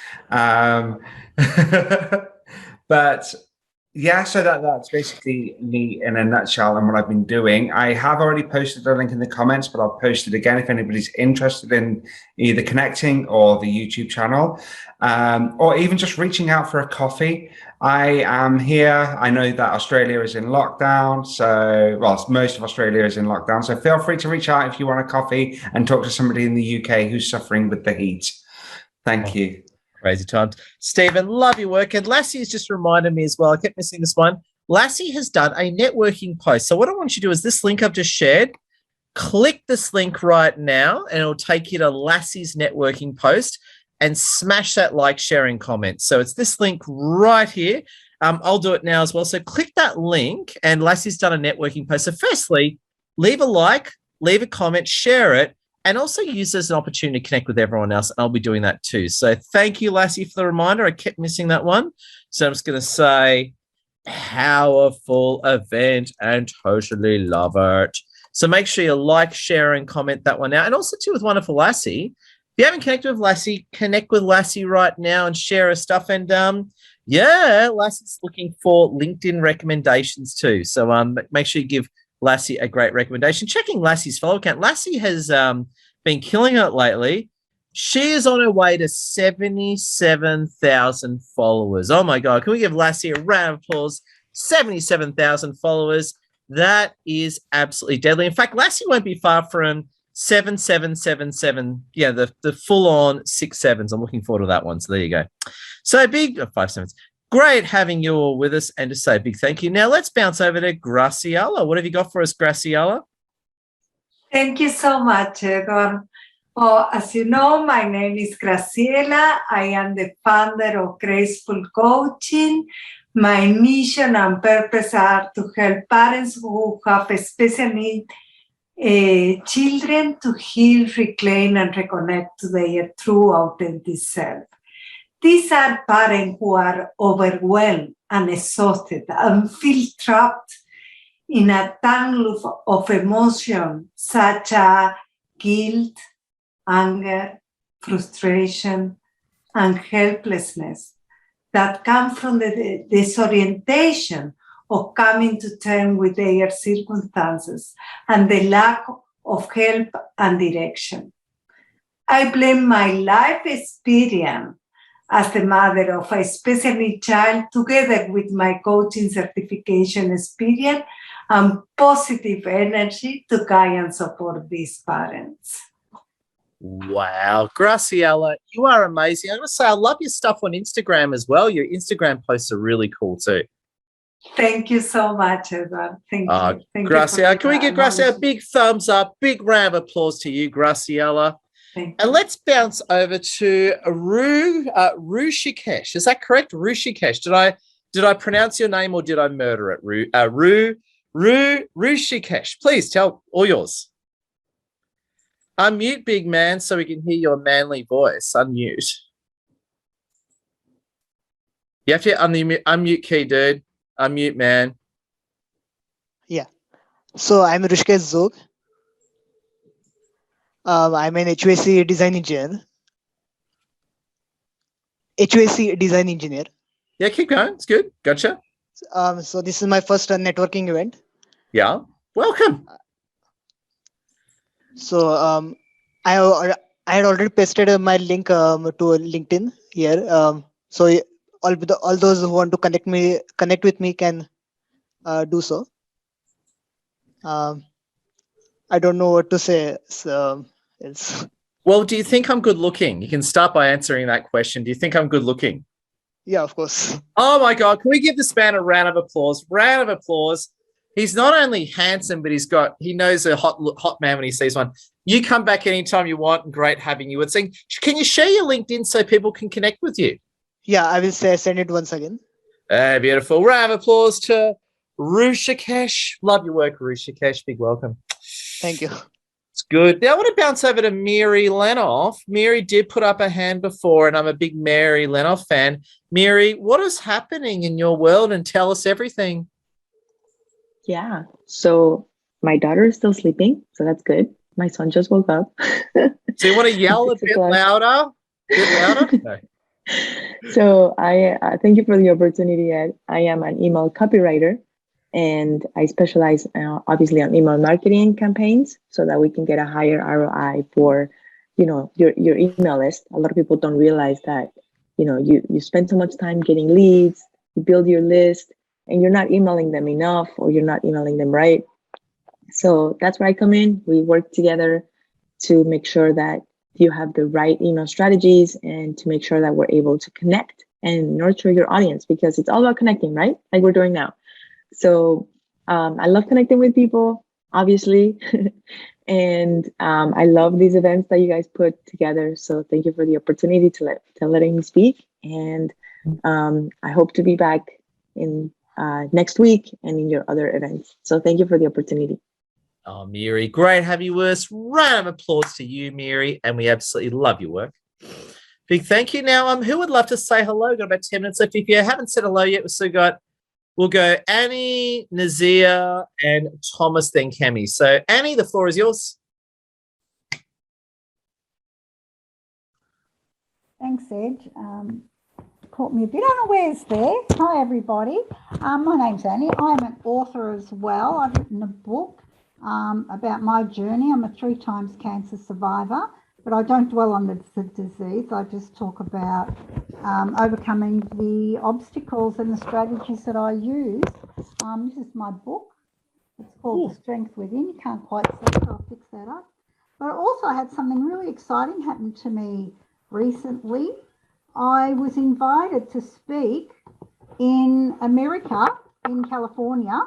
But yeah, so that's basically me in a nutshell and what I've been doing. I have already posted a link in the comments, but I'll post it again if anybody's interested in either connecting or the YouTube channel, or even just reaching out for a coffee. I am here. I know that Australia is in lockdown. So, well, most of Australia is in lockdown. So feel free to reach out if you want a coffee and talk to somebody in the UK who's suffering with the heat. Thank you. Crazy times. Stephen, love your work. And Lassie has just reminded me as well. I kept missing this one. Lassie has done a networking post. So what I want you to do is this link I've just shared. Click this link right now and it'll take you to Lassie's networking post and smash that like, share, and comment. So it's this link right here. I'll do it now as well. So click that link and Lassie's done a networking post. So firstly, leave a like, leave a comment, share it, and also use this as an opportunity to connect with everyone else. And I'll be doing that too. So thank you, Lassie, for the reminder. I kept missing that one. So I'm just going to say powerful event and totally love it. So make sure you like, share, and comment that one out. And also too with wonderful Lassie. If you haven't connected with Lassie, connect with Lassie right now and share her stuff. And yeah, Lassie's looking for LinkedIn recommendations too. So make sure you give Lassie a great recommendation. Checking Lassie's follow account. Lassie has been killing it lately. She is on her way to 77,000 followers. Oh my God. Can we give Lassie a round of applause? 77,000 followers. That is absolutely deadly. In fact, Lassie won't be far from 7777. Yeah, the full-on 6 sevens. I'm looking forward to that one. So there you go. So big 5 sevens. Great having you all with us and to say a big thank you. Now let's bounce over to Graciela. What have you got for us, Graciela? Thank you so much, Edward. Well, as you know, my name is Graciela. I am the founder of Graceful Coaching. My mission and purpose are to help parents who have a special need children to heal, reclaim, and reconnect to their true, authentic self. These are parents who are overwhelmed and exhausted and feel trapped in a tangle of emotion such as guilt, anger, frustration, and helplessness that come from the disorientation of coming to terms with their circumstances and the lack of help and direction. I blame my life experience as the mother of a special needs child together with my coaching certification experience and positive energy to guide and support these parents. Wow, Graciela, you are amazing. I'm going to say I love your stuff on Instagram as well. Your Instagram posts are really cool too. Thank you so much, Edward. Thank you. Thank Graciela, you can we give Graciela a big thumbs up, big round of applause to you, Graciela? Thank and let's bounce over to Rushikesh. Is that correct? Rushikesh. Did I pronounce your name or did I murder it? Rushikesh. Please tell, all yours. Unmute, big man, so we can hear your manly voice. Unmute. You have to unmute key, dude. Unmute, man. Yeah. So I'm Rushikesh Zog. I'm an HVAC design engineer. Yeah, keep going. It's good. Gotcha. So this is my first networking event. Yeah. Welcome. So I had already pasted my link to LinkedIn here. So all those who want to connect with me can do so. I don't know what to say. So well, do you think I'm good looking? You can start by answering that question. Do you think I'm good looking? Yeah, of course. Oh my God. Can we give this man a round of applause? Round of applause. He's not only handsome, but he knows a hot man when he sees one. You come back anytime you want, and great having you. Can you share your LinkedIn so people can connect with you? Yeah, I will send it once again. Beautiful. Round of applause to Rushikesh. Love your work, Rushikesh. Big welcome. Thank you. It's good. Now I want to bounce over to Mary Lenoff. Mary did put up a hand before, and I'm a big Mary Lenoff fan. Mary, what is happening in your world? And tell us everything. Yeah. So my daughter is still sleeping, so that's good. My son just woke up. So you want to yell a bit louder? No. So I thank you for the opportunity, Ed. I am an email copywriter, and I specialize obviously on email marketing campaigns so that we can get a higher ROI for, your email list. A lot of people don't realize that, you spend so much time getting leads, you build your list, and you're not emailing them enough, or you're not emailing them right. So that's where I come in. We work together to make sure that you have the right email strategies and to make sure that we're able to connect and nurture your audience, because it's all about connecting, right? Like we're doing now. So I love connecting with people, obviously. And I love these events that you guys put together. So thank you for the opportunity to letting me speak. And I hope to be back in next week and in your other events. So thank you for the opportunity. Oh, Mary, great have you with us. Round of applause to you, Mary, and we absolutely love your work. Big thank you. Now, who would love to say hello? Got about 10 minutes left. If you haven't said hello yet, we'll go Annie, Nazia, and Thomas, then Cami. So, Annie, the floor is yours. Thanks, Ed. Caught me a bit unawares there. Hi, everybody. My name's Annie. I'm an author as well. I've written a book about my journey. I'm a 3 times cancer survivor, but I don't dwell on the disease. I just talk about overcoming the obstacles and the strategies that I use. This is my book. It's called The Strength Within. You can't quite see it. I'll fix that up. But also I had something really exciting happen to me recently. I was invited to speak in America, in California.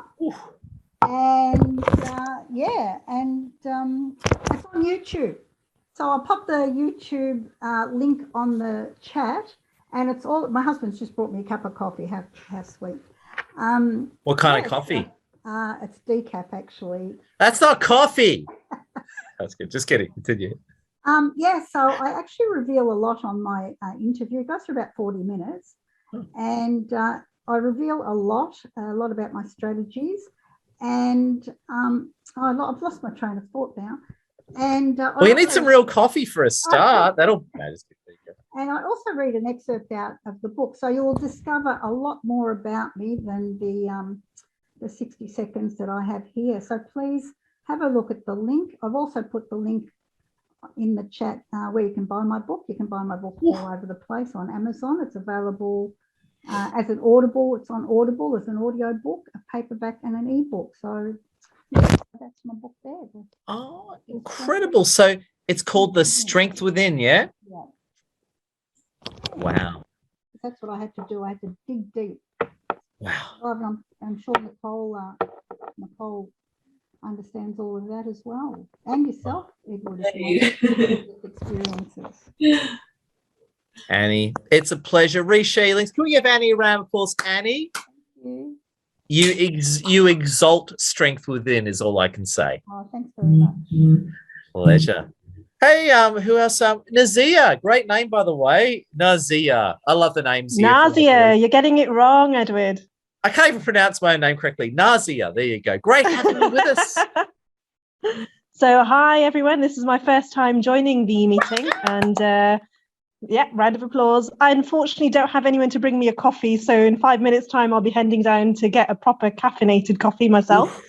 And it's on YouTube. So I'll pop the YouTube link on the chat, and it's all. My husband's just brought me a cup of coffee. How sweet. What kind of coffee? It's decaf, actually. That's not coffee. That's good. Just kidding. Continue. So I actually reveal a lot on my interview. It goes for about 40 minutes, and I reveal a lot about my strategies. And I've lost my train of thought now. And well, you need some real coffee for a start. That'll. And I also read an excerpt out of the book, so you will discover a lot more about me than the 60 seconds that I have here. So please have a look at the link. I've also put the link in the chat where you can buy my book. You can buy my book all over the place on Amazon. It's available as an Audible. It's on Audible as an audio book, a paperback, and an ebook. So that's my book there. Oh, incredible! So it's called The Strength Within, yeah? Yeah. Wow. That's what I had to do. I had to dig deep. Wow. I'm sure Nicole understands all of that as well, and yourself, Edward, as well. Experiences. Annie, it's a pleasure. Rishi Links, can we give Annie a round of applause? Annie, you exalt strength within is all I can say. Oh, thanks very much. Pleasure. Hey, who else? Nazia, great name by the way. Nazia, I love the name. Nazia, you're getting it wrong, Edward. I can't even pronounce my own name correctly. Nazia, there you go. Great having you with us. So, hi everyone. This is my first time joining the meeting, and round of applause. I unfortunately don't have anyone to bring me a coffee, so in 5 minutes' time, I'll be heading down to get a proper caffeinated coffee myself.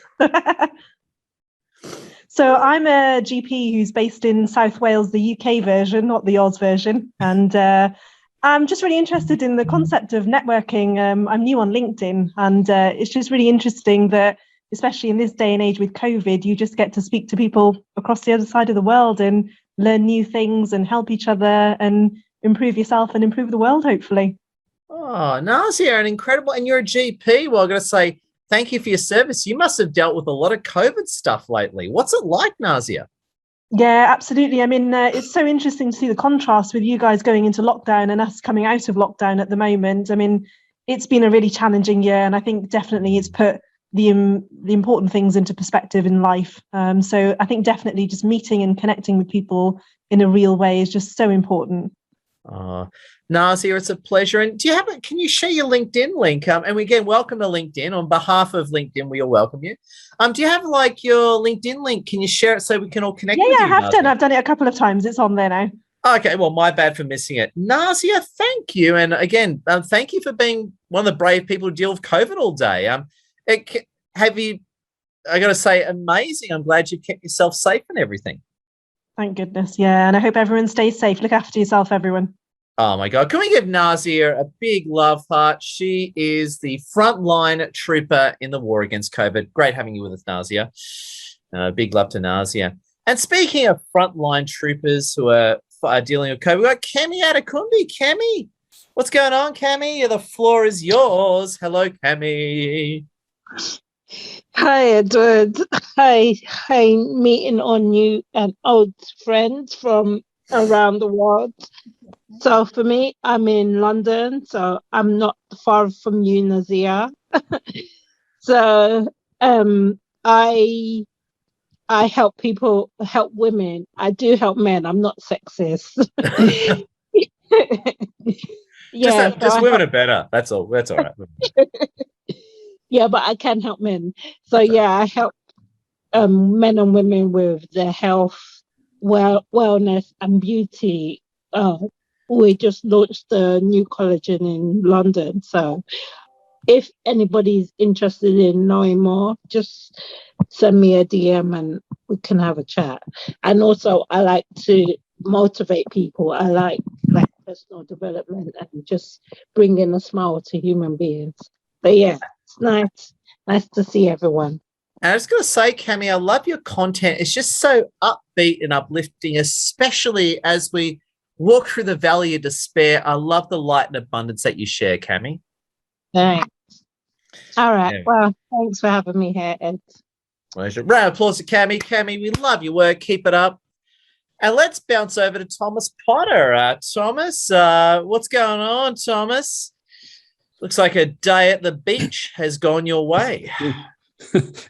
So I'm a GP who's based in South Wales, the UK version, not the Oz version, and I'm just really interested in the concept of networking. I'm new on LinkedIn, and it's just really interesting that, especially in this day and age with COVID, you just get to speak to people across the other side of the world and learn new things and help each other and improve yourself and improve the world, hopefully. Oh, Nazia, an incredible, and you're a GP. Well, I've got to say, thank you for your service. You must have dealt with a lot of COVID stuff lately. What's it like, Nazia? Yeah, absolutely. I mean, it's so interesting to see the contrast with you guys going into lockdown and us coming out of lockdown at the moment. I mean, it's been a really challenging year, and I think definitely it's put the important things into perspective in life. So I think definitely just meeting and connecting with people in a real way is just so important. Nazia, it's a pleasure. And can you share your LinkedIn link? And we again welcome to LinkedIn. On behalf of LinkedIn, we all welcome you. Do you have like your LinkedIn link? Can you share it so we can all connect with you? Yeah, I have Nazia? done. I've done it a couple of times. It's on there now. Okay, well, my bad for missing it. Nazia, thank you. And again, thank you for being one of the brave people to deal with COVID all day. I got to say, amazing. I'm glad you kept yourself safe and everything. Thank goodness. Yeah. And I hope everyone stays safe. Look after yourself, everyone. Oh, my God. Can we give Nazia a big love heart? She is the frontline trooper in the war against COVID. Great having you with us, Nazia. Big love to Nazia. And speaking of frontline troopers who are dealing with COVID, we've got Kemi Adekunbi. Kemi, what's going on, Kemi? The floor is yours. Hello, Kemi. Hi, Edward. Hi, meeting on new and old friends from around the world. So for me, I'm in London, so I'm not far from you, Nazia. So I help people, help women. I do help men. I'm not sexist. Just women are better. That's all. That's all right. Yeah, but I can help men. So yeah, I help men and women with their health, wellness, and beauty. We just launched the new collagen in London. So if anybody's interested in knowing more, just send me a DM and we can have a chat. And also, I like to motivate people. I like personal development and just bringing a smile to human beings. But yeah, it's nice to see everyone. And I was going to say, Kemi, I love your content. It's just so upbeat and uplifting, especially as we walk through the valley of despair. I love the light and abundance that you share, Kemi. Thanks. All right. Yeah. Well, thanks for having me here, Ed. Pleasure. Round of applause to Kemi. Kemi, we love your work. Keep it up. And let's bounce over to Thomas Potter. Thomas, what's going on, Thomas? Looks like a day at the beach has gone your way.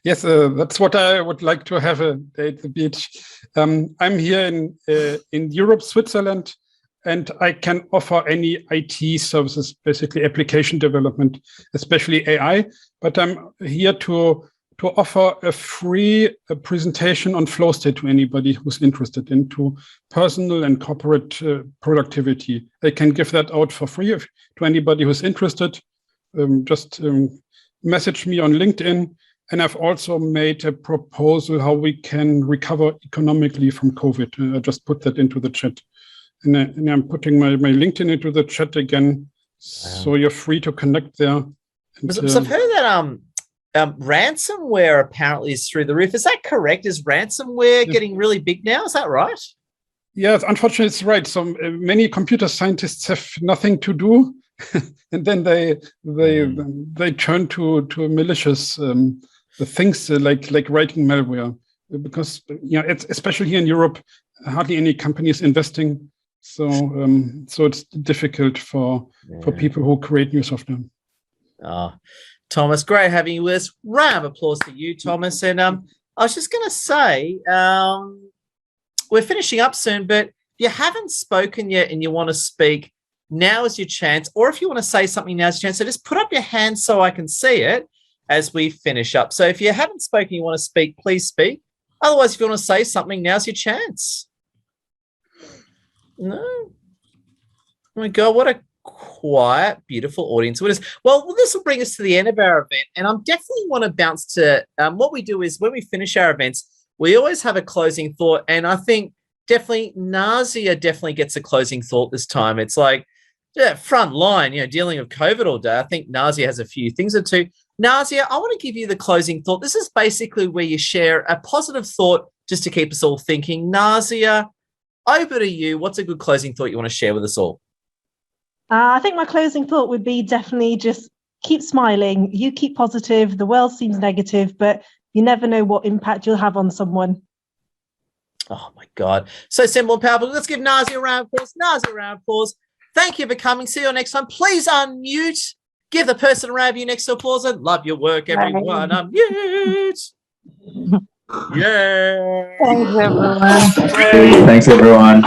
Yes, that's what I would like to have, a day at the beach. I'm here in Europe, Switzerland, and I can offer any IT services, basically application development, especially AI. But I'm here to offer a free presentation on flow state to anybody who's interested into personal and corporate productivity. I can give that out for free to anybody who's interested. Just message me on LinkedIn. And I've also made a proposal how we can recover economically from COVID. I just put that into the chat. And I'm putting my LinkedIn into the chat again. So you're free to connect there. And, so I've heard that ransomware apparently is through the roof. Is that correct? Is ransomware getting really big now? Is that right? Yes, unfortunately, it's right. So many computer scientists have nothing to do. And then they turn to malicious things like writing malware, because it's especially here in Europe, hardly any companies investing, so it's difficult for people who create new software. Thomas, great having you with us. Round of applause to you, Thomas. And I was just going to say, we're finishing up soon, but if you haven't spoken yet and you want to speak, now is your chance. Or if you want to say something, now's your chance. So just put up your hand so I can see it as we finish up. So if you haven't spoken, you want to speak, please speak. Otherwise, if you want to say something, now's your chance. No. Oh my God, what a quiet, beautiful audience. Well, this will bring us to the end of our event. And I definitely want to bounce to what we do is when we finish our events, we always have a closing thought. And I think definitely Nazia definitely gets a closing thought this time. It's like, front line, dealing with COVID all day. I think Nazia has a few things or two. Nazia, I want to give you the closing thought. This is basically where you share a positive thought just to keep us all thinking. Nazia, over to you. What's a good closing thought you want to share with us all? I think my closing thought would be definitely just keep smiling. You keep positive. The world seems negative, but you never know what impact you'll have on someone. Oh my God. So simple and powerful. Let's give Nazi a round of applause. Nazi a round of applause. Thank you for coming. See you next time. Please unmute. Give the person around you next to applause and love your work, everyone. Unmute. Yeah. Thanks, everyone. Thanks, everyone.